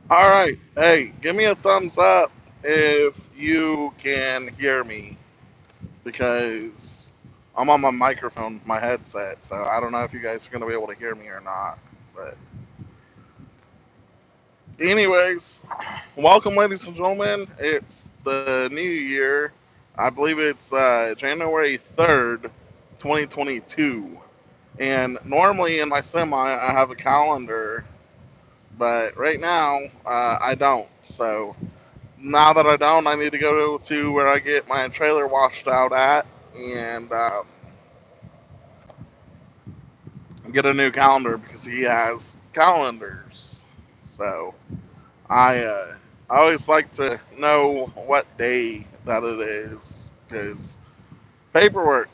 All right. Hey, give me a thumbs up if you can hear me because I'm on my microphone, my headset, so I don't know if you guys are going to be able to hear me or not. But, anyways, welcome, ladies and gentlemen. It's the new year. I believe it's January 3rd, 2022. And normally in my semi, I have a calendar, but right now, I don't. So, now that I don't, I need to go to where I get my trailer washed out at and get a new calendar because he has calendars. So I always like to know what day that it is because paperwork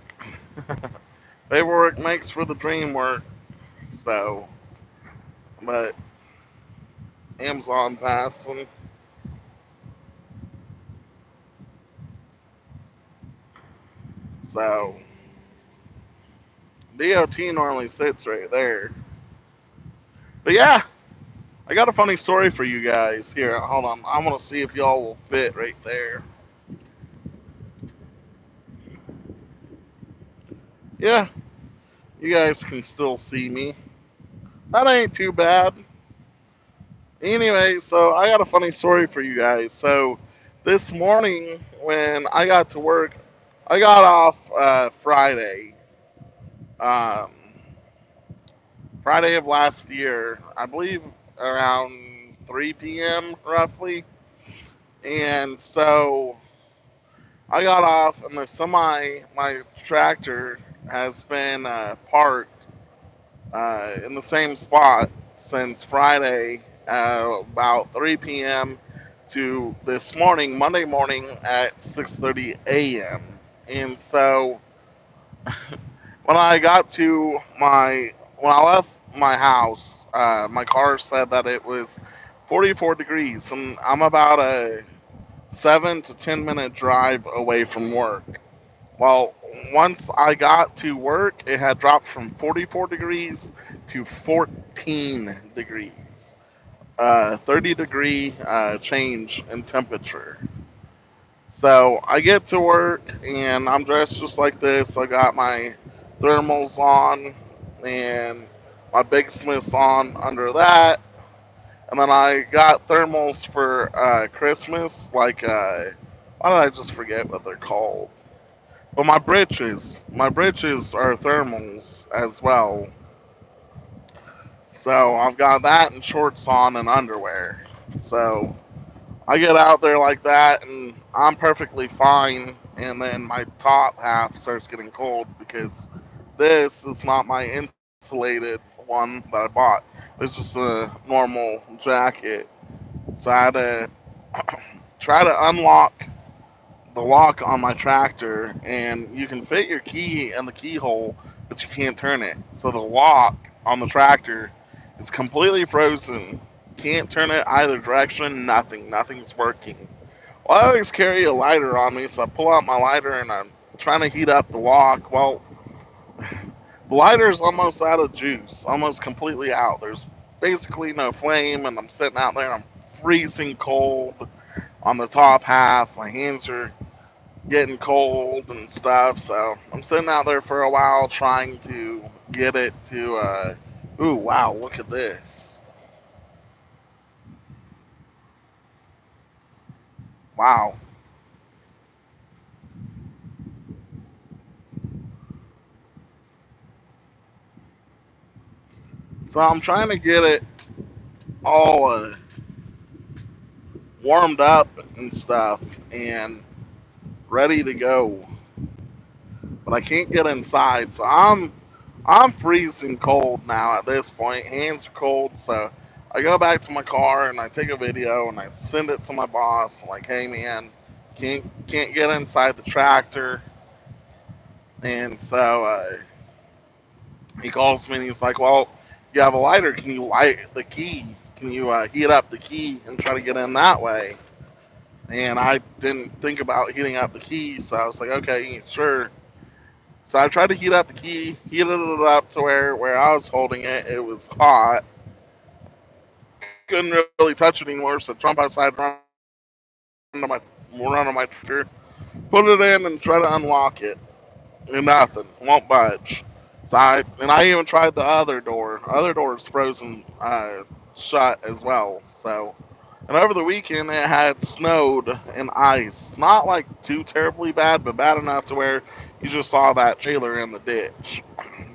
paperwork makes for the dream work. So, but Amazon pass and so DOT normally sits right there. But yeah, I got a funny story for you guys. Here, hold on. I'm gonna see if y'all will fit right there. Yeah, you guys can still see me. That ain't too bad. Anyway, so I got a funny story for you guys. So this morning when I got to work, I got off Friday, um, Friday of last year, I believe around 3 p.m. roughly, and so I got off, and the my tractor has been parked in the same spot since Friday, about 3 p.m. to this morning, Monday morning at 6:30 a.m. And so when I got to when I left my house, my car said that it was 44 degrees, and I'm about a 7 to 10 minute drive away from work. Well, once I got to work, it had dropped from 44 degrees to 14 degrees. 30-degree change in temperature. So I get to work and I'm dressed just like this. I got my thermals on and my Big Smiths on under that. And then I got thermals for Christmas. Like, why did I just forget what they're called? But my britches are thermals as well. So I've got that and shorts on and underwear. So I get out there like that and I'm perfectly fine. And then my top half starts getting cold because this is not my insulated one that I bought. It's just a normal jacket. So I had to try to unlock the lock on my tractor, and you can fit your key in the keyhole, but you can't turn it. So the lock on the tractor is completely frozen. Can't turn it either direction. Nothing. Nothing's working. Well, I always carry a lighter on me, so I pull out my lighter and I'm trying to heat up the lock. Well, the lighter's almost out of juice, almost completely out. There's basically no flame, and I'm sitting out there and I'm freezing cold on the top half. My hands are getting cold and stuff. So I'm sitting out there for a while trying to get it to. Ooh, wow! Look at this. Wow. So I'm trying to get it all warmed up and stuff and ready to go, but I can't get inside. So I'm freezing cold now at this point. Hands are cold, so I go back to my car and I take a video and I send it to my boss. I'm like, hey man, can't get inside the tractor. And so he calls me and he's like, well, you have a lighter. Can you light the key? Can you heat up the key and try to get in that way? And I didn't think about heating up the key, so I was like, okay, sure. So I tried to heat up the key, heated it up to where I was holding it, it was hot. couldn't really touch it anymore, so jump outside, run on my tractor, put it in, and try to unlock it. And nothing, won't budge. And I even tried the other door. Other door is frozen shut as well. So, and over the weekend it had snowed and ice. Not like too terribly bad, but bad enough to where you just saw that trailer in the ditch.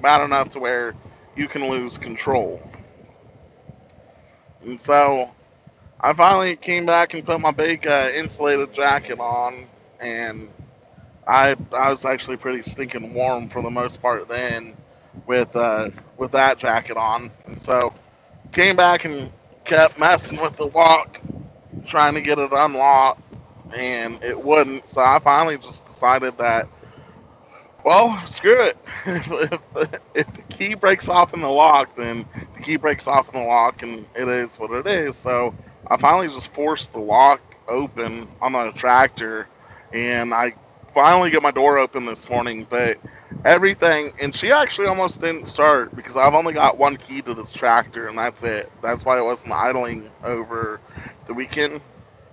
Bad enough to where you can lose control. And so I finally came back and put my big insulated jacket on, and I was actually pretty stinking warm for the most part then, with that jacket on, and so came back and kept messing with the lock, trying to get it unlocked, and it wouldn't. So I finally just decided that, well, screw it. If the key breaks off in the lock, then the key breaks off in the lock, and it is what it is. So I finally just forced the lock open on the tractor, and I finally get my door open this morning. But everything, and she actually almost didn't start because I've only got one key to this tractor, and that's it. That's why it wasn't idling over the weekend,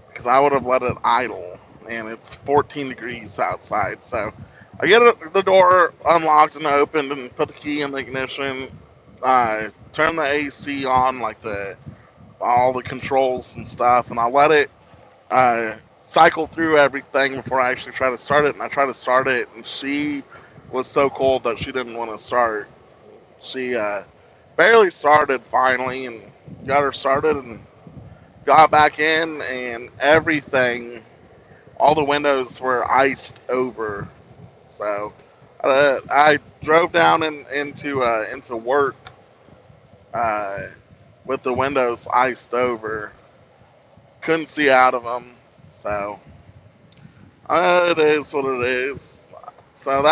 because I would have let it idle, and it's 14 degrees outside. So I get the door unlocked and opened, and put the key in the ignition. Turn the AC on, like all the controls and stuff, and I let it cycle through everything before I actually try to start it. And I tried to start it, and she was so cold that she didn't want to start. She barely started finally, and got her started, and got back in, and everything, all the windows were iced over. So I drove down into work uh, with the windows iced over. Couldn't see out of them. So it is what it is. So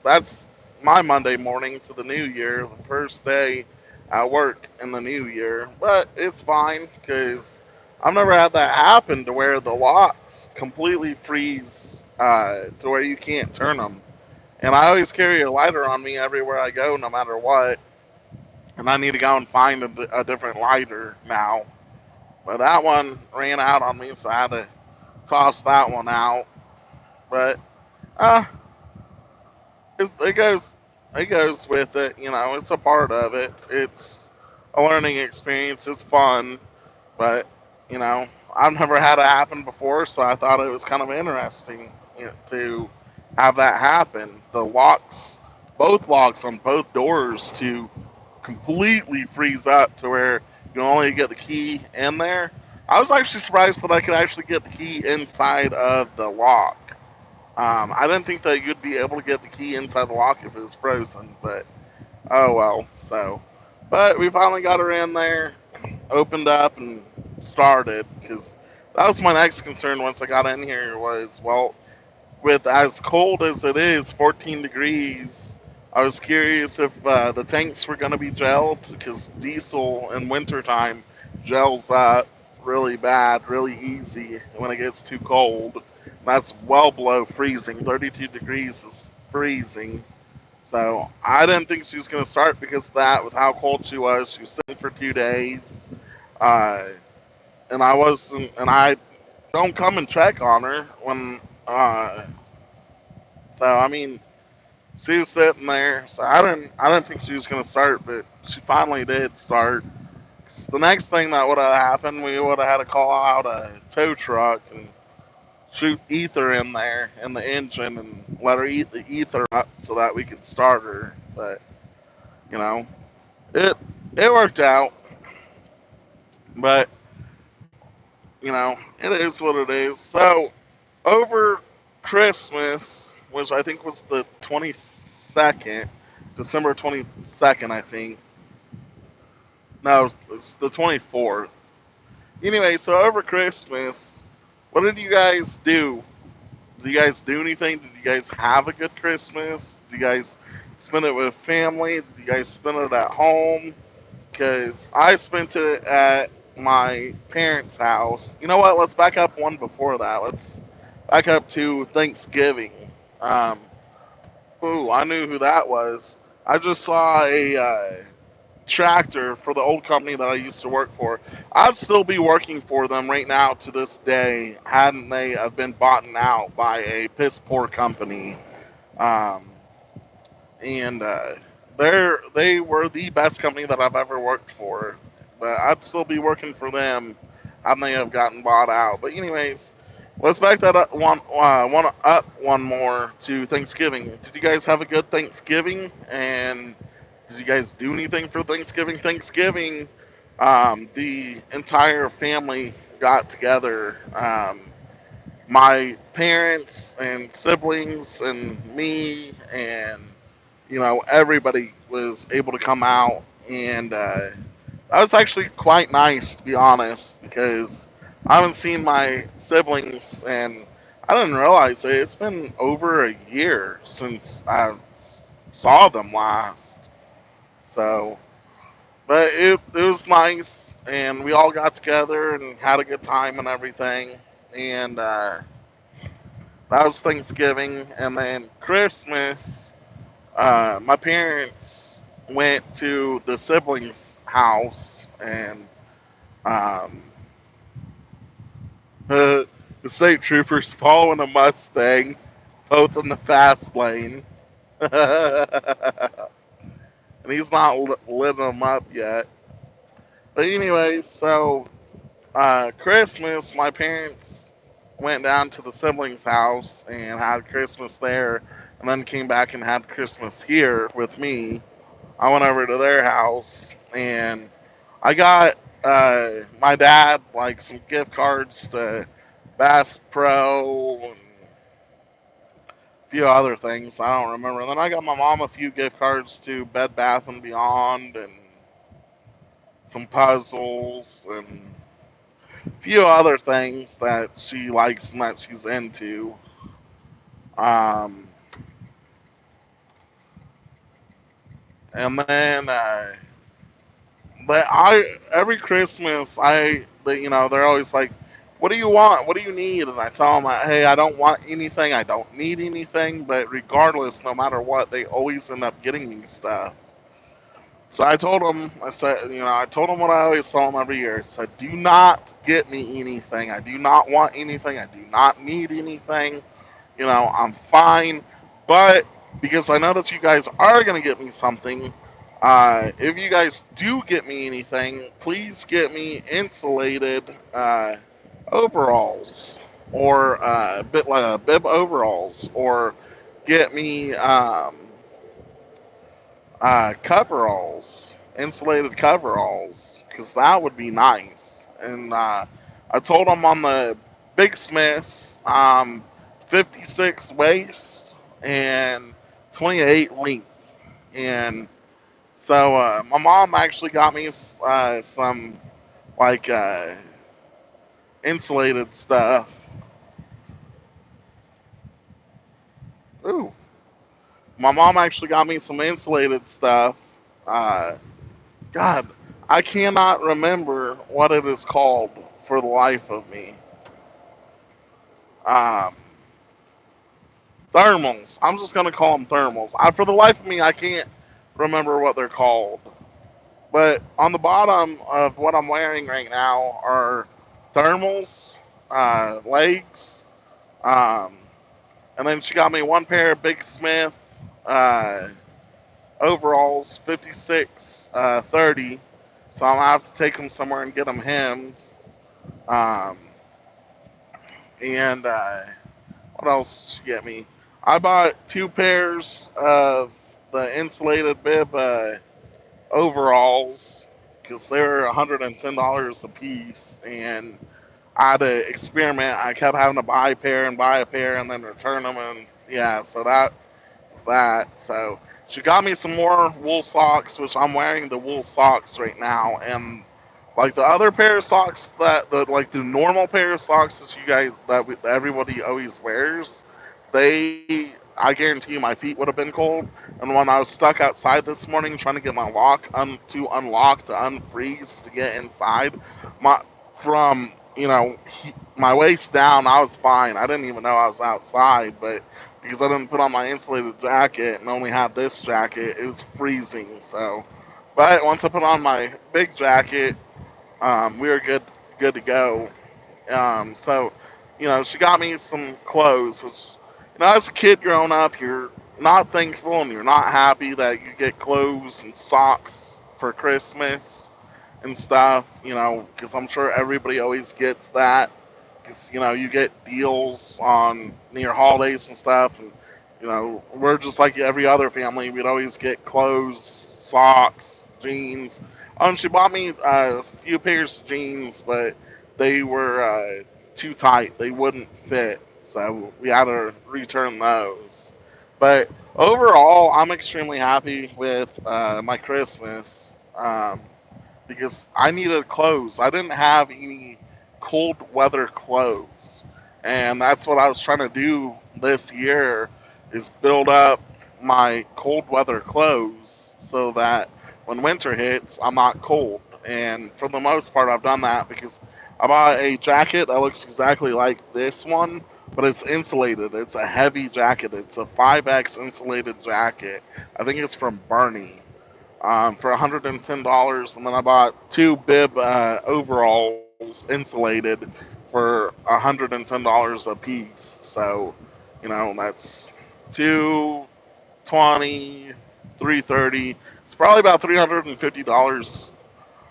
that's my Monday morning to the new year, the first day at work in the new year. But it's fine because I've never had that happen to where the locks completely freeze to where you can't turn them. And I always carry a lighter on me everywhere I go, no matter what. And I need to go and find a different lighter now. But that one ran out on me, so I had to toss that one out. But uh, it goes with it. You know, it's a part of it. It's a learning experience. It's fun, but you know, I've never had it happen before, so I thought it was kind of interesting, you know, to have that happen. The locks, both locks on both doors, to completely freeze up to where you only get the key in there. I was actually surprised that I could actually get the key inside of the lock. I didn't think that you'd be able to get the key inside the lock if it was frozen, but oh well. So, but we finally got her in there, opened up, and started, because that was my next concern once I got in here was, well, with as cold as it is, 14 degrees, I was curious if the tanks were going to be gelled, because diesel in wintertime gels up really bad, really easy when it gets too cold. That's well below freezing. 32 degrees is freezing. So I didn't think she was going to start because of that, with how cold she was. She was sitting for 2 days. Uh, and I don't come and check on her when, so I mean, she was sitting there, so I didn't think she was gonna start, but she finally did start. The next thing that would have happened, we would have had to call out a tow truck and shoot ether in there in the engine and let her eat the ether up so that we could start her. But you know, it it worked out. But you know, it is what it is. So over Christmas, which I think was the 22nd, December 22nd, I think. No, it was the 24th. Anyway, so over Christmas, what did you guys do? Did you guys do anything? Did you guys have a good Christmas? Did you guys spend it with family? Did you guys spend it at home? Because I spent it at my parents' house. You know what? Let's back up one before that. Let's back up to Thanksgiving. Um, ooh, I knew who that was. I just saw tractor for the old company that I used to work for, I'd still be working for them right now to this day, hadn't they have been bought out by a piss poor company. Um, and they were the best company that I've ever worked for. But I'd still be working for them, hadn't they have gotten bought out. But anyways, let's back that up one more to Thanksgiving. Did you guys have a good Thanksgiving? And did you guys do anything for Thanksgiving? Thanksgiving, the entire family got together. My parents and siblings and me and everybody was able to come out, and that was actually quite nice, to be honest, because I haven't seen my siblings, and I didn't realize it. It's been over a year since I saw them last. So, but it was nice, and we all got together and had a good time and everything, and that was Thanksgiving, and then Christmas. My parents went to the siblings' house, and um, the state troopers following a Mustang, both in the fast lane, and he's not lit them up yet. But anyway, so Christmas, my parents went down to the siblings' house and had Christmas there, and then came back and had Christmas here with me. I went over to their house, and I got my dad like some gift cards to Bass Pro and a few other things. I don't remember. And then I got my mom a few gift cards to Bed Bath and Beyond and some puzzles and a few other things that she likes and that she's into. Um, and then but I every Christmas they're always like, "What do you want? What do you need?" And I tell them, "Hey, I don't want anything. I don't need anything." But regardless, no matter what, they always end up getting me stuff. So I told them, I told them what I always tell them every year. I said, "Do not get me anything. I do not want anything. I do not need anything. I'm fine." But because I know that you guys are going to get me something, if you guys do get me anything, please get me insulated overalls or bit like bib overalls, or get me coveralls, insulated coveralls, because that would be nice. And I told them on the Big Smiths, 56 waist and 28 length. And so my mom actually got me some like insulated stuff. Ooh, my mom actually got me some insulated stuff. Uh, God, I cannot remember what it is called for the life of me. Um, thermals. I'm just gonna call them thermals. For the life of me, I can't remember what they're called. But on the bottom of what I'm wearing right now are thermals, legs, um, and then she got me one pair of Big Smith uh, overalls, 56, 30. So I'm gonna have to take them somewhere and get them hemmed. Um, and what else did she get me? I bought two pairs of the insulated bib overalls because they were $110 a piece, and I had to experiment. I kept having to buy a pair, and then return them, and yeah, so that's that. So she got me some more wool socks, which I'm wearing the wool socks right now, and like the other pair of socks the normal pair of socks that that everybody always wears, I guarantee you my feet would have been cold. And when I was stuck outside this morning trying to get my lock to unlock to unfreeze to get inside, my from my waist down, I was fine. I didn't even know I was outside, but because I didn't put on my insulated jacket and only had this jacket, it was freezing. So But once I put on my big jacket, we were good to go. So, she got me some clothes, which, as a kid growing up, you're not thankful and you're not happy that you get clothes and socks for Christmas and stuff, because I'm sure everybody always gets that. Because, you get deals on near holidays and stuff. And, we're just like every other family. We'd always get clothes, socks, jeans. She bought me a few pairs of jeans, but they were too tight. They wouldn't fit. So we had to return those. But overall, I'm extremely happy with my Christmas. Because I needed clothes. I didn't have any cold weather clothes, and that's what I was trying to do this year is build up my cold weather clothes so that when winter hits, I'm not cold. And for the most part, I've done that because I bought a jacket that looks exactly like this one, but it's insulated. It's a heavy jacket. It's a 5X insulated jacket. I think it's from Barney for $110, and then I bought two bib overalls insulated for $110 a piece. So, that's 220, 330. It's probably about $350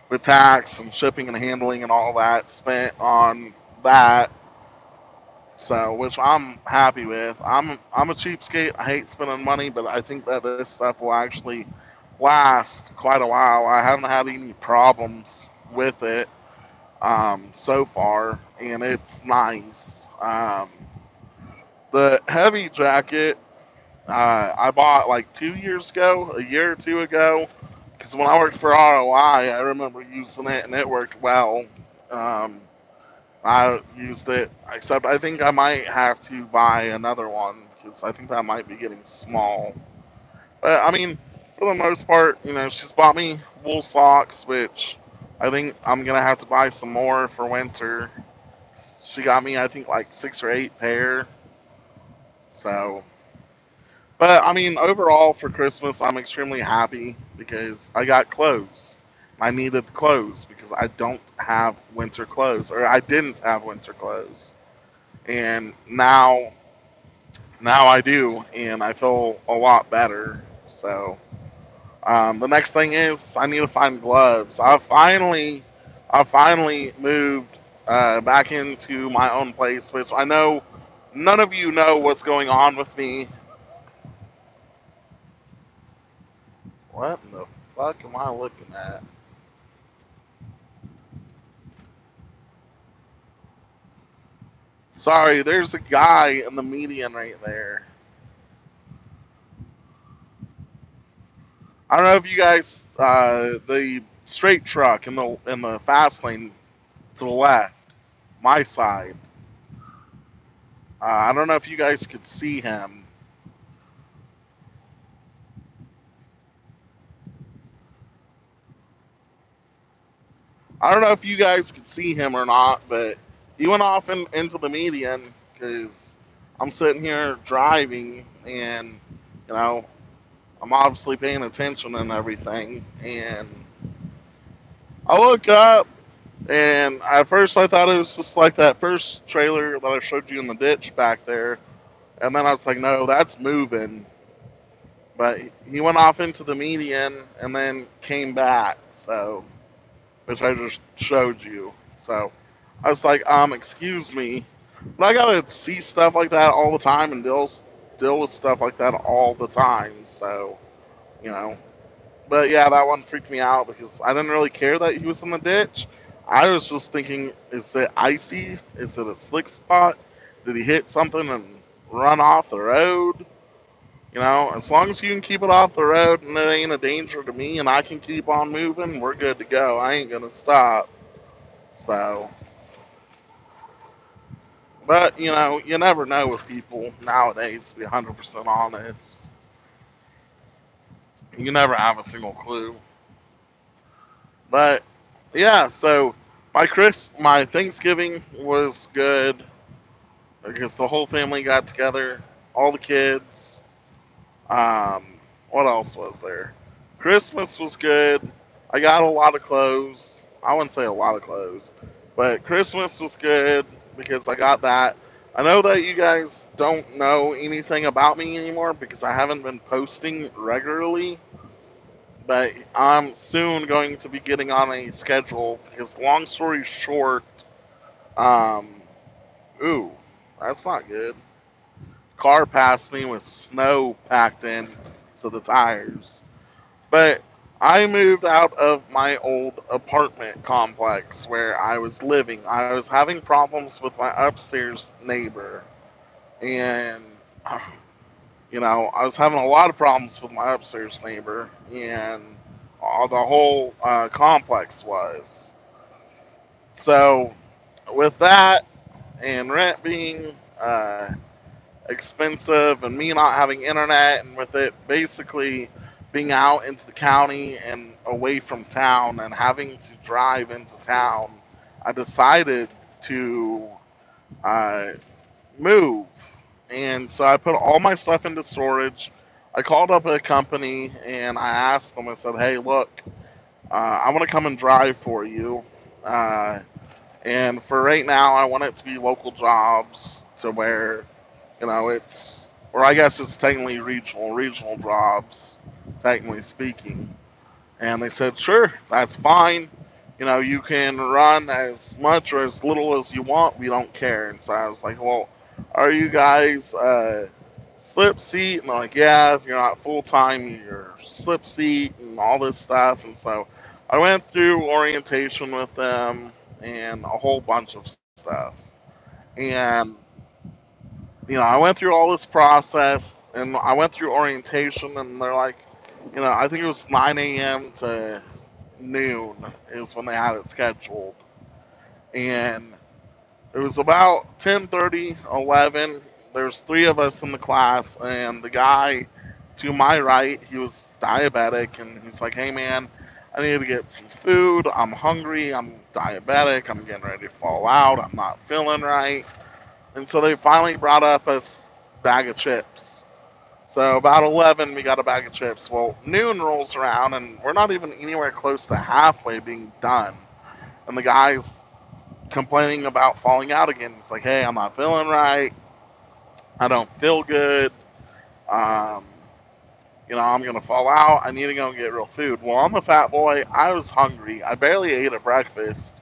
with tax and shipping and handling and all that spent on that. So, which I'm happy with. I'm a cheapskate. I hate spending money, but I think that this stuff will actually last quite a while. I haven't had any problems with it so far, and it's nice. The heavy jacket I bought like 2 years ago, a year or two ago, because when I worked for ROI, I remember using it and it worked well. Um, I used it, except I think I might have to buy another one because I think that might be getting small. But I mean, for the most part, she's bought me wool socks, which I think I'm gonna have to buy some more for winter. She got me, I think, like 6 or 8 pair. So, but I mean, overall for Christmas, I'm extremely happy because I got clothes. I needed clothes because I don't have winter clothes, or I didn't have winter clothes, and now I do, and I feel a lot better. So. The next thing is I need to find gloves. I finally moved back into my own place, which I know none of you know what's going on with me. What in the fuck am I looking at? Sorry, there's a guy in the median right there. I don't know if you guys the straight truck in the fast lane to the left, my side. I don't know if you guys could see him. I don't know if you guys could see him or not, but he went off into the median because I'm sitting here driving and, you know, I'm obviously paying attention and everything. And I look up and at first I thought it was just like that first trailer that I showed you in the ditch back there. And then I was like, no, that's moving. But he went off into the median and then came back. So which I just showed you. So I was like, excuse me, but I gotta see stuff like that all the time and deal with stuff like that all the time. So you know, but yeah, that one freaked me out because I didn't really care that he was in the ditch. I was just thinking, is it icy? Is it a slick spot? Did he hit something and run off the road? As long as you can keep it off the road and it ain't a danger to me and I can keep on moving, we're good to go. I ain't gonna stop. So, but you never know with people nowadays. To be 100% honest, you never have a single clue. But yeah, so my Thanksgiving was good because the whole family got together, all the kids. What else was there? Christmas was good. I got a lot of clothes. I wouldn't say a lot of clothes, but Christmas was good because I got that. I know that you guys don't know anything about me anymore because I haven't been posting regularly, but I'm soon going to be getting on a schedule because, long story short, um, ooh, that's not good. Car passed me with snow packed in to the tires. But I moved out of my old apartment complex where I was living. I was having problems with my upstairs neighbor. And, I was having a lot of problems with my upstairs neighbor. And the whole complex was. So, with that, and rent being expensive, and me not having internet, and with it basically being out into the county and away from town and having to drive into town, I decided to uh, move. And so I put all my stuff into storage. I called up a company and I asked them, I said, hey, look, I want to come and drive for you. Uh, and for right now, I want it to be local jobs to where it's, or I guess it's technically regional jobs, technically speaking. And they said, sure, that's fine. You can run as much or as little as you want. We don't care. And so I was like, well, are you guys slip seat? And they're like, yeah, if you're not full time, you're slip seat and all this stuff. And so I went through orientation with them and a whole bunch of stuff. And I went through all this process and I went through orientation, and they're like, I think it was 9 a.m. to noon is when they had it scheduled. And it was about 10:30, 11. There's three of us in the class, and the guy to my right, he was diabetic, and he's like, hey man, I need to get some food. I'm hungry. I'm diabetic. I'm getting ready to fall out. I'm not feeling right. And so they finally brought up us bag of chips. So about 11, we got a bag of chips. Well, noon rolls around, and we're not even anywhere close to halfway being done. And the guy's complaining about falling out again. He's like, hey, I'm not feeling right. I don't feel good. Um, I'm going to fall out. I need to go and get real food. Well, I'm a fat boy. I was hungry. I barely ate at breakfast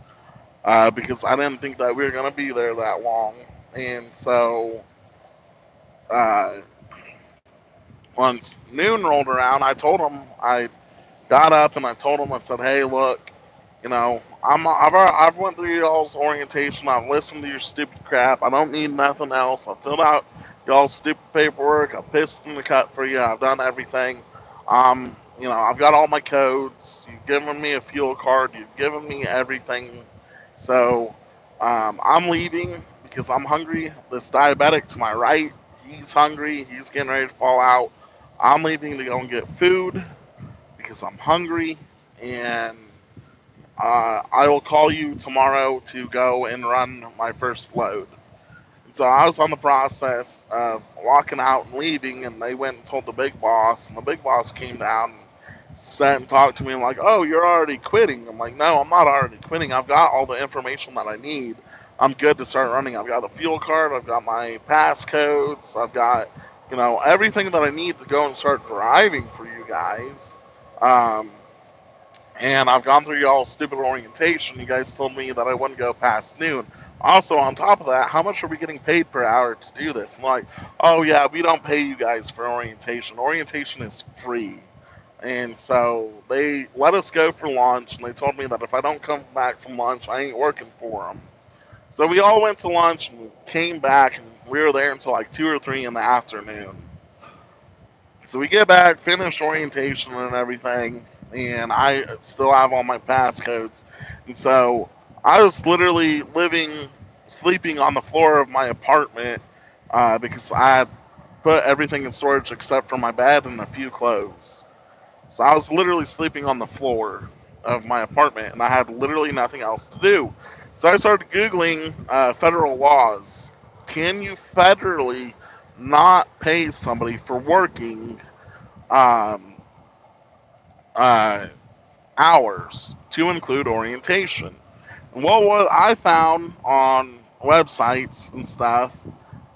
because I didn't think that we were going to be there that long. And so uh, once noon rolled around, I told him, I got up and I told him, I said, hey, look, I've went through y'all's orientation. I've listened to your stupid crap. I don't need nothing else. I filled out y'all's stupid paperwork. I pissed in the cut for you. I've done everything. I've got all my codes. You've given me a fuel card. You've given me everything. So I'm leaving because I'm hungry. This diabetic to my right, he's hungry. He's getting ready to fall out. I'm leaving to go and get food because I'm hungry, and I will call you tomorrow to go and run my first load. And so I was on the process of walking out and leaving, and they went and told the big boss, and the big boss came down and sat and talked to me and like, oh, you're already quitting. I'm like, no, I'm not already quitting. I've got all the information that I need. I'm good to start running. I've got the fuel card. I've got my passcodes. I've got, everything that I need to go and start driving for you guys. Um, and I've gone through y'all stupid orientation. You guys told me that I wouldn't go past noon. Also, on top of that, how much are we getting paid per hour to do this? I'm like, oh yeah, we don't pay you guys for orientation. Orientation is free. And so they let us go for lunch, and they told me that if I don't come back from lunch, I ain't working for them. So we all went to lunch and came back, and we were there until like 2 or 3 in the afternoon. So we get back, finish orientation and everything, and I still have all my passcodes. And so I was literally sleeping on the floor of my apartment because I had put everything in storage except for my bed and a few clothes. So I was literally sleeping on the floor of my apartment, and I had literally nothing else to do. So I started Googling federal laws. Can you federally not pay somebody for working um, uh, hours to include orientation. Well, what I found on websites and stuff,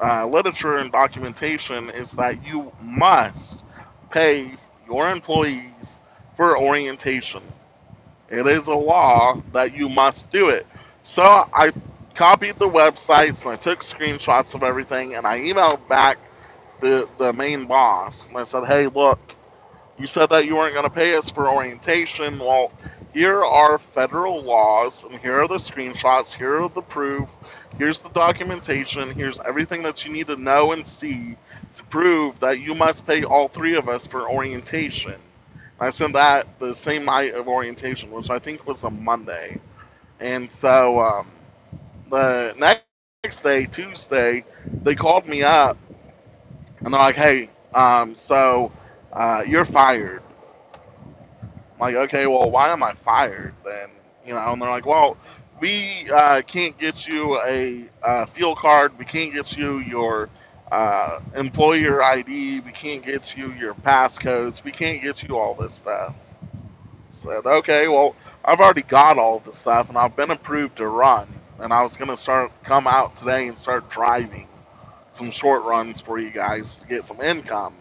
literature and documentation, is that you must pay your employees for orientation. It is a law that you must do it. So I copied the websites and I took screenshots of everything and I emailed back the main boss and I said, hey, look, you said that you weren't going to pay us for orientation. Well, here are federal laws, and here are the screenshots, here are the proof, here's the documentation, here's everything that you need to know and see to prove that you must pay all three of us for orientation. I sent that the same night of orientation, which I think was a Monday. And so the next day, Tuesday, they called me up and they're like, hey, you're fired. I'm like, okay, well, why am I fired then? And they're like, well, we can't get you a field card. We can't get you your employer ID. We can't get you your passcodes. We can't get you all this stuff. Said, okay, well, I've already got all this stuff, and I've been approved to run. And I was gonna come out today and start driving some short runs for you guys to get some income.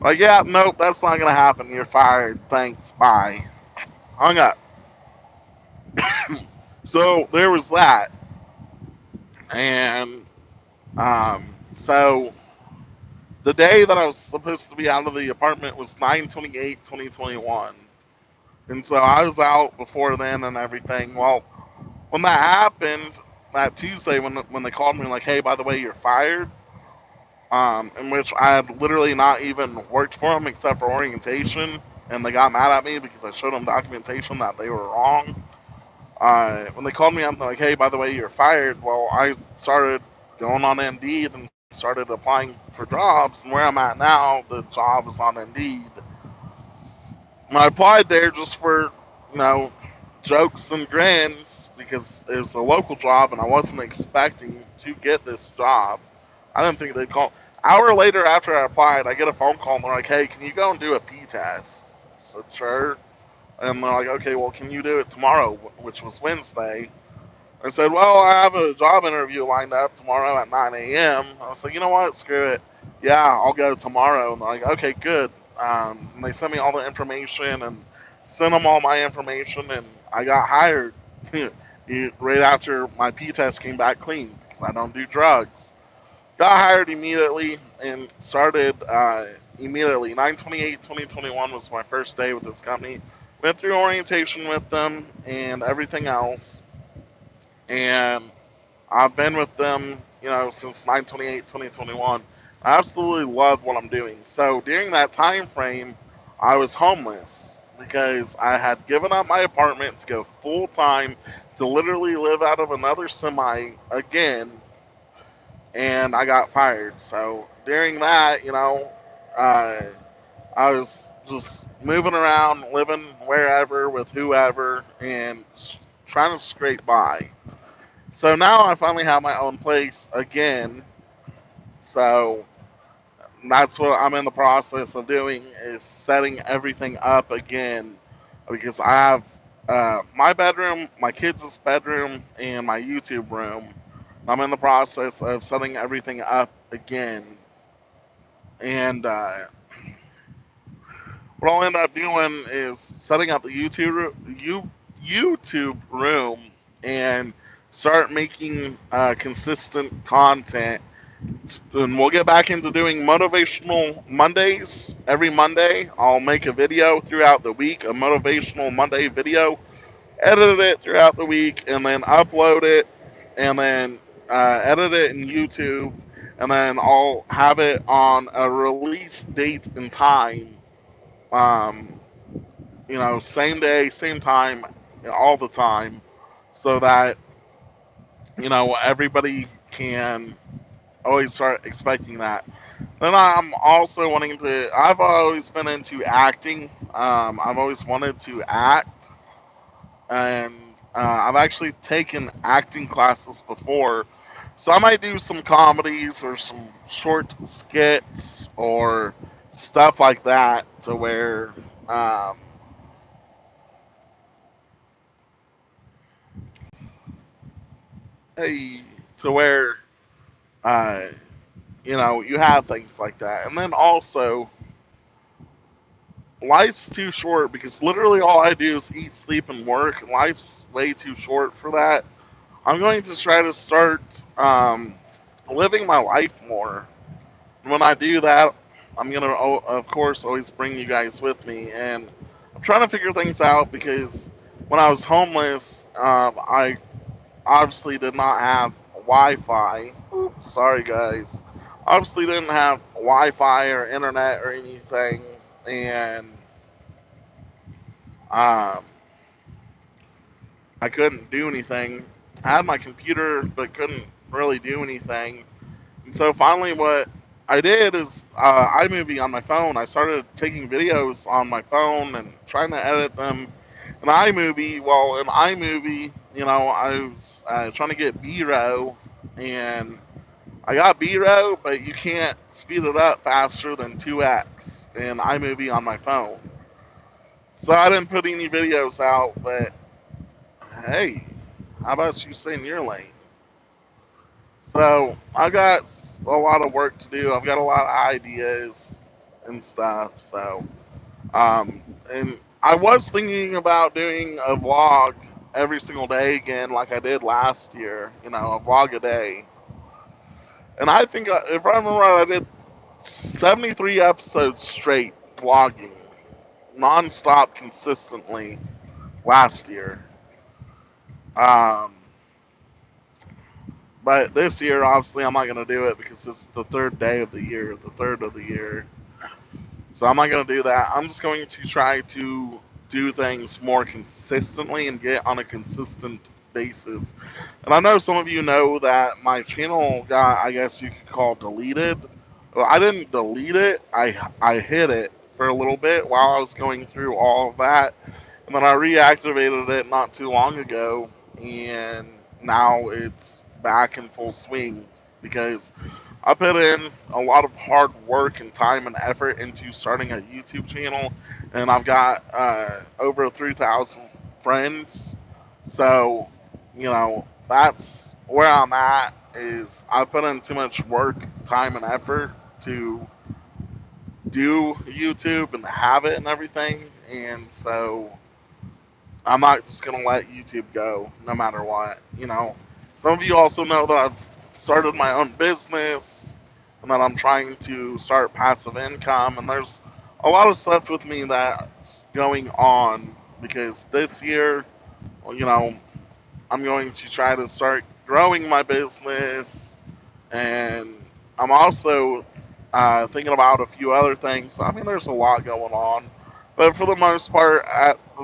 Like, yeah, nope, that's not gonna happen. You're fired. Thanks. Bye. Hung up. So there was that, and so the day that I was supposed to be out of the apartment was 9/28/2021, and so I was out before then and everything. Well, when that happened, that Tuesday when they called me like, hey, by the way, you're fired, in which I had literally not even worked for them except for orientation, and they got mad at me because I showed them documentation that they were wrong. When they called me up, they're like, hey, by the way, you're fired. Well, I started going on Indeed and started applying for jobs, and where I'm at now, the job is on Indeed. And I applied there just for, you know, jokes and grins because it was a local job and I wasn't expecting to get this job. I didn't think they'd call. Hour later after I applied, I get a phone call and they're like, hey, can you go and do a P test? I said, sure. And they're like, okay, well, can you do it tomorrow, which was Wednesday? I said, well, I have a job interview lined up tomorrow at 9 a.m. I was like, you know what, screw it. Yeah, I'll go tomorrow. And they're like, okay, good. And they sent me all the information and sent them all my information, and I got hired right after my P test came back clean because I don't do drugs. Got hired immediately and started immediately. 9/28/2021 was my first day with this company. Went through orientation with them and everything else, and I've been with them, since 9/28/2021. I absolutely love what I'm doing. So during that time frame, I was homeless because I had given up my apartment to go full time to literally live out of another semi again, and I got fired. So during that, uh, I was just moving around, living wherever with whoever, and trying to scrape by. So now I finally have my own place again. So that's what I'm in the process of doing, is setting everything up again because I have my bedroom, my kids' bedroom, and my YouTube room. I'm in the process of setting everything up again. And what I'll end up doing is setting up the YouTube room and start making consistent content. And we'll get back into doing motivational Mondays. Every Monday, I'll make a video throughout the week, a motivational Monday video, edit it throughout the week, and then upload it, and then edit it in YouTube, and then I'll have it on a release date and time. Um, same day, same time, all the time, so that everybody can always start expecting that. Then I'm also wanting to. I've always been into acting. I've always wanted to act, and I've actually taken acting classes before. So I might do some comedies or some short skits or stuff like that to where um, to where uh, you have things like that. And then also, life's too short because literally all I do is eat, sleep, and work. Life's way too short for that. I'm going to try to start living my life more. When I do that, I'm gonna, of course, always bring you guys with me, and I'm trying to figure things out because when I was homeless, I obviously did not have Wi-Fi. Oops, sorry guys. Obviously didn't have Wi-Fi or internet or anything, and um, I couldn't do anything. I had my computer, but couldn't really do anything. And so finally, what I did is iMovie on my phone. I started taking videos on my phone and trying to edit them in iMovie. Well, in iMovie, I was trying to get B-row, and I got B-row, but you can't speed it up faster than 2x in iMovie on my phone. So I didn't put any videos out, but hey, how about you stay in your lane? So I got a lot of work to do. I've got a lot of ideas and stuff. And I was thinking about doing a vlog every single day again, like I did last year. A vlog a day. And I think, if I remember right, I did 73 episodes straight vlogging, nonstop, consistently last year. Um, but this year, obviously, I'm not going to do it because it's the third day of the year, the third of the year. So I'm not going to do that. I'm just going to try to do things more consistently and get on a consistent basis. And I know some of you know that my channel got, I guess you could call, deleted. Well, I didn't delete it. I hid it for a little bit while I was going through all of that. And then I reactivated it not too long ago. And now it's back in full swing because I put in a lot of hard work and time and effort into starting a YouTube channel, and I've got over 3,000 friends. So, that's where I'm at. Is I put in too much work, time, and effort to do YouTube and have it and everything, and so I'm not just gonna let YouTube go no matter what. Some of you also know that I've started my own business and that I'm trying to start passive income, and there's a lot of stuff with me that's going on because this year, well, I'm going to try to start growing my business, and I'm also thinking about a few other things. I mean, there's a lot going on, but for the most part,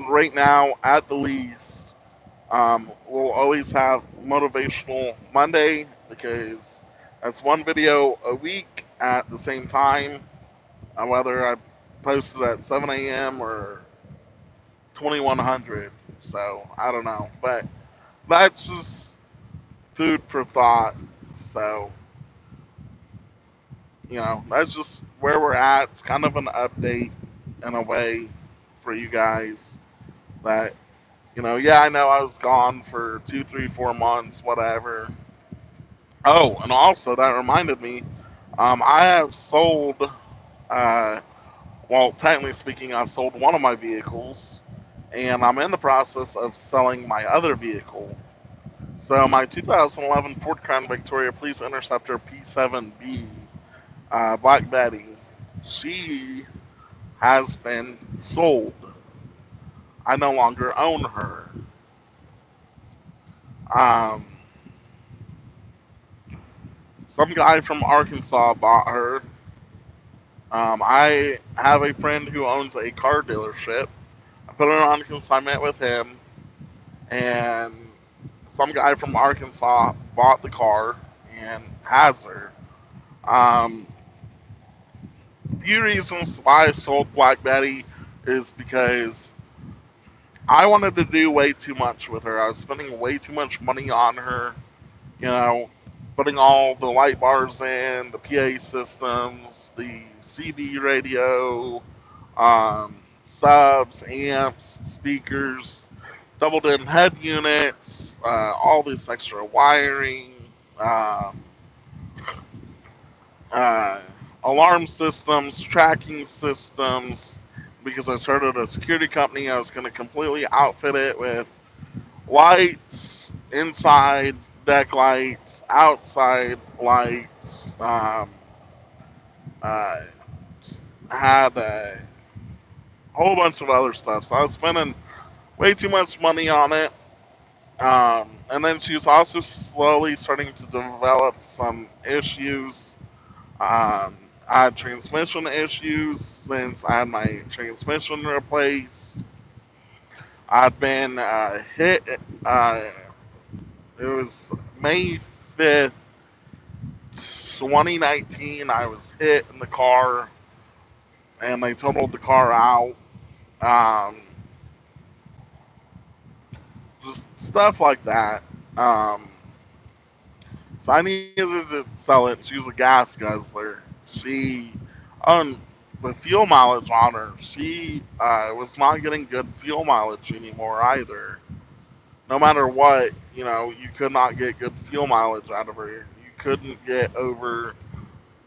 right now, at the least, we'll always have Motivational Monday because that's one video a week at the same time, whether I post it at 7 a.m. or 2100. So I don't know, but that's just food for thought. So that's just where we're at. It's kind of an update in a way for you guys that, yeah, I know I was gone for 2, 3, 4 months, whatever. Oh, and also that reminded me, I have sold, uh, well, technically speaking, I've sold one of my vehicles, and I'm in the process of selling my other vehicle. So my 2011 Ford Crown Victoria Police Interceptor P7B, Black Betty, she has been sold. I no longer own her. Um, some guy from Arkansas bought her. I have a friend who owns a car dealership. I put her on consignment with him, and some guy from Arkansas bought the car and has her. Um, few reasons why I sold Black Betty is because I wanted to do way too much with her. I was spending way too much money on her, you know, putting all the light bars in, the PA systems, the CB radio, subs, amps, speakers, double-din head units, all this extra wiring, um, uh, alarm systems, tracking systems. Because I started a security company, I was going to completely outfit it with lights inside, deck lights, outside lights. Uh, had a whole bunch of other stuff. So I was spending way too much money on it. And then she was also slowly starting to develop some issues. I had transmission issues since I had my transmission replaced. I'd been hit. Uh, it was May 5th, 2019. I was hit in the car, and they totaled the car out. Um, just stuff like that. Um, so I needed to sell it. She was a gas guzzler. She, on the fuel mileage on her, she was not getting good fuel mileage anymore either. No matter what, you could not get good fuel mileage out of her. You couldn't get over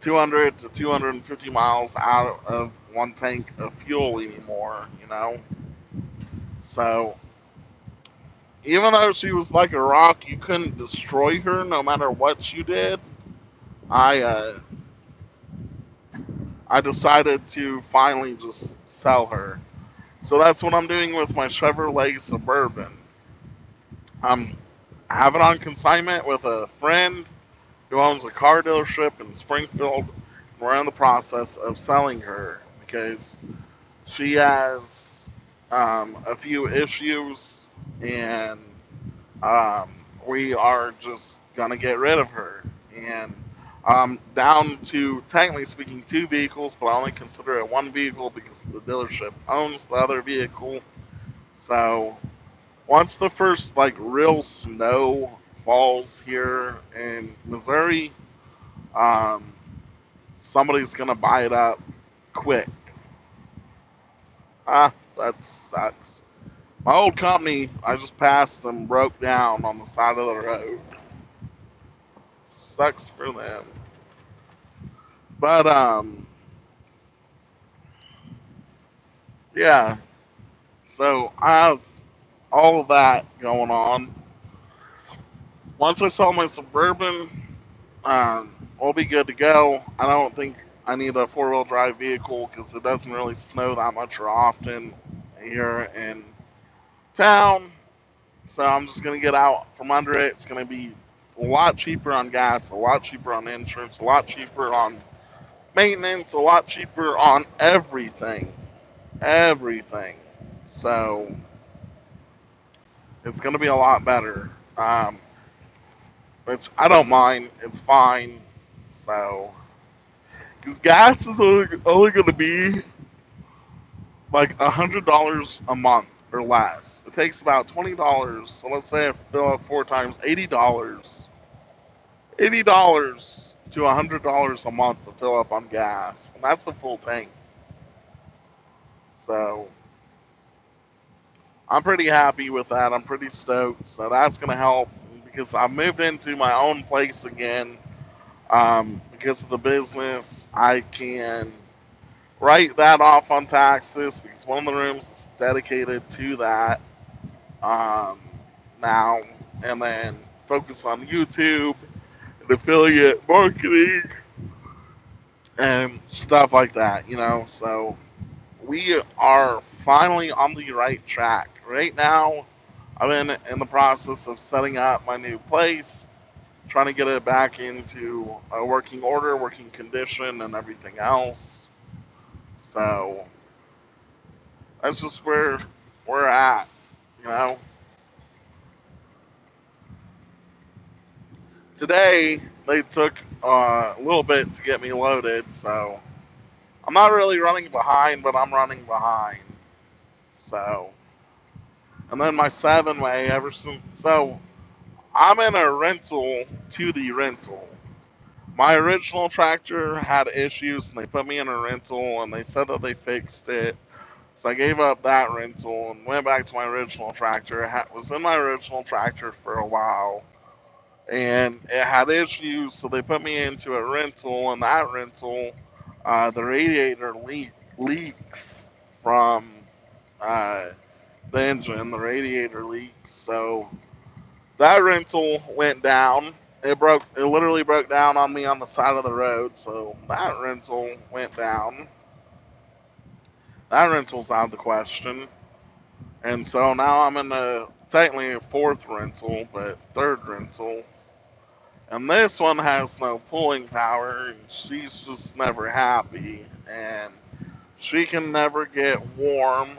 200 to 250 miles out of one tank of fuel anymore. So even though she was like a rock, you couldn't destroy her no matter what you did. I uh, I decided to finally just sell her. So that's what I'm doing with my Chevrolet Suburban. I'm having it on consignment with a friend who owns a car dealership in Springfield. We're in the process of selling her because she has a few issues, and um, we are just gonna get rid of her. And down to, technically speaking, two vehicles, but I only consider it one vehicle because the dealership owns the other vehicle. So once the first like real snow falls here in Missouri, um, somebody's gonna buy it up quick. That sucks. My old company, I just passed them, broke down on the side of the road. Sucks for them. But yeah. So I have all of that going on. Once I sell my Suburban, we'll be good to go. I don't think I need a four-wheel drive vehicle because it doesn't really snow that much or often here in town. So I'm just gonna get out from under it. It's gonna be a lot cheaper on gas, a lot cheaper on insurance, a lot cheaper on maintenance, a lot cheaper on everything. Everything. So it's gonna be a lot better. Which I don't mind. It's fine. So, because gas is only gonna be like $100 a month or less. It takes about $20. So let's say I fill up four times, $80. $80 to $100 a month to fill up on gas, and that's a full tank. So I'm pretty happy with that. I'm pretty stoked. So that's gonna help because I moved into my own place again. Because of the business, I can write that off on taxes because one of the rooms is dedicated to that um, now, and then focus on YouTube and affiliate marketing and stuff like that. So we are finally on the right track. Right now, I'm in the process of setting up my new place, trying to get it back into a working order, working condition, and everything else. So that's just where we're at. You know, today they took a little bit to get me loaded, so I'm not really running behind, but I'm running behind. So, and then my 7-way ever since. So I'm in a rental to the rental. My original tractor had issues, and they put me in a rental, and they said that they fixed it. So I gave up that rental and went back to my original tractor. Was in my original tractor for a while, and it had issues, so they put me into a rental. And that rental, the radiator leaks from uh, the engine. The radiator leaks, so that rental went down. It broke. It literally broke down on me on the side of the road. So that rental went down. That rental's out of the question. And so now I'm in technically a fourth rental, but third rental. And this one has no pulling power, and she's just never happy. And she can never get warm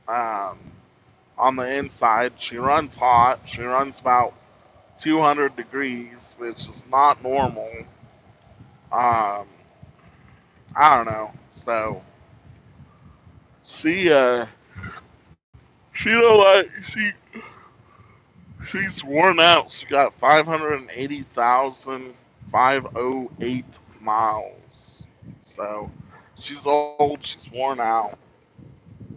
um, on the inside. She runs hot. She runs about 200 degrees, which is not normal. Um, I don't know. So she she don't like she's worn out. She got 508 miles. So she's old. She's worn out.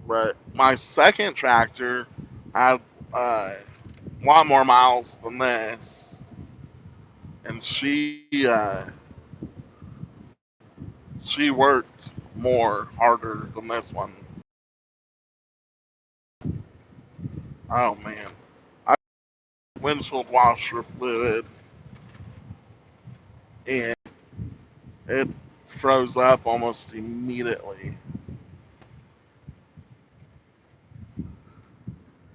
But my second tractor had a lot more miles than this, and she worked more harder than this one. Oh man, I windshield washer fluid, and it froze up almost immediately.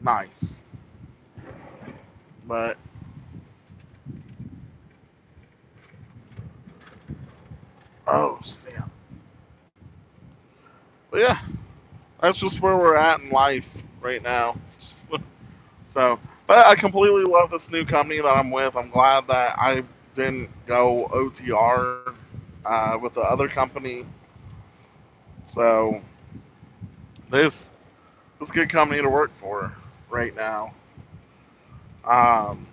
Nice, but oh snap. But yeah, that's just where we're at in life right now. So, but I completely love this new company that I'm with. I'm glad that I didn't go OTR with the other company. So this is a good company to work for right now. Um,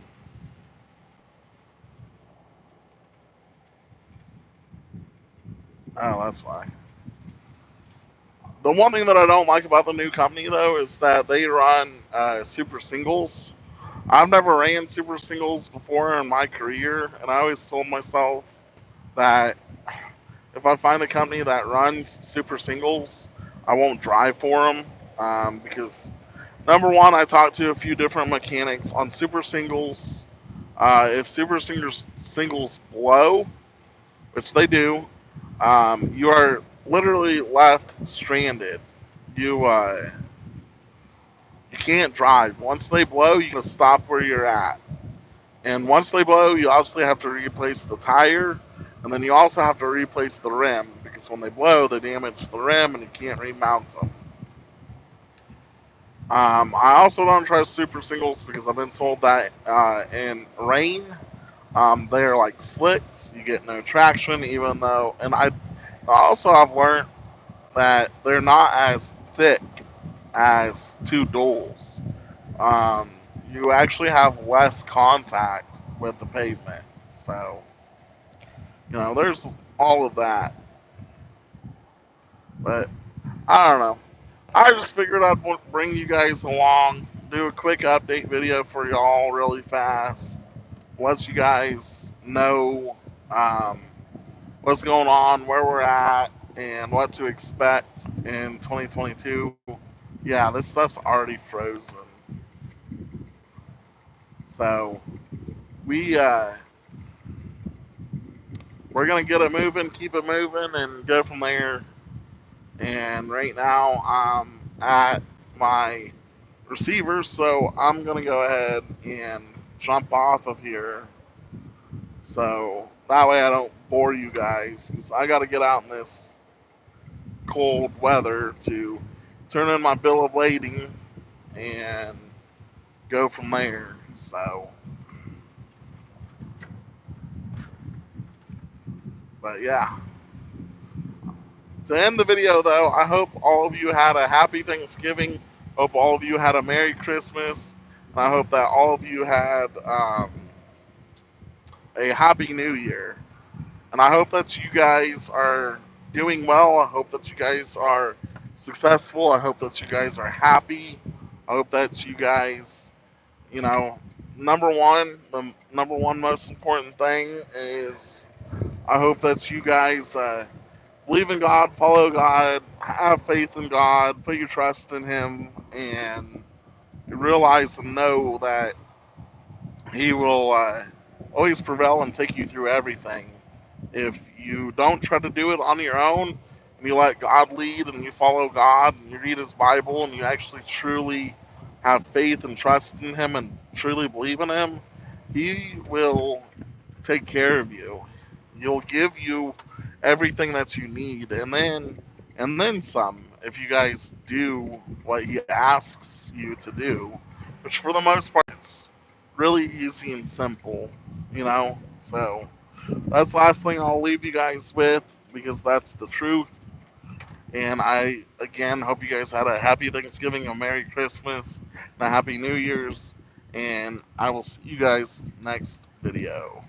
oh, that's why. The one thing that I don't like about the new company though is that they run super singles. I've never ran super singles before in my career, and I always told myself that if I find a company that runs super singles, I won't drive for them because number one, I talked to a few different mechanics on super singles. If singles blow, which they do, you are literally left stranded. You can't drive. Once they blow, you can stop where you're at. And once they blow, you obviously have to replace the tire, and then you also have to replace the rim because when they blow, they damage the rim and you can't remount them. I also don't trust super singles because I've been told that in rain, they're like slicks. You get no traction, even though, and I also I've learned that they're not as thick as two duals. Um, you actually have less contact with the pavement. So, there's all of that. But I don't know. I just figured I'd bring you guys along, do a quick update video for y'all really fast, let you guys know um, what's going on, where we're at, and what to expect in 2022. Yeah, this stuff's already frozen. So we we're gonna get it moving, keep it moving, and go from there. And right now I'm at my receiver, so I'm gonna go ahead and jump off of here. So that way I don't bore you guys, because I gotta get out in this cold weather to turn in my bill of lading and go from there. So, but yeah. To end the video, though, I hope all of you had a happy Thanksgiving. Hope all of you had a Merry Christmas. And I hope that all of you had a Happy New Year. And I hope that you guys are doing well. I hope that you guys are successful. I hope that you guys are happy. I hope that you guys, you know, the number one most important thing is I hope that you guys believe in God, follow God, have faith in God, put your trust in Him, and realize and know that He will always prevail and take you through everything. If you don't try to do it on your own, and you let God lead, and you follow God, and you read His Bible, and you actually truly have faith and trust in Him, and truly believe in Him, He will take care of you. He'll give you everything that you need, and then some. If you guys do what He asks you to do, which for the most part it's really easy and simple, you know. So that's the last thing I'll leave you guys with because that's the truth. And I again hope you guys had a happy Thanksgiving, a Merry Christmas, and a Happy New Year's. And I will see you guys next video.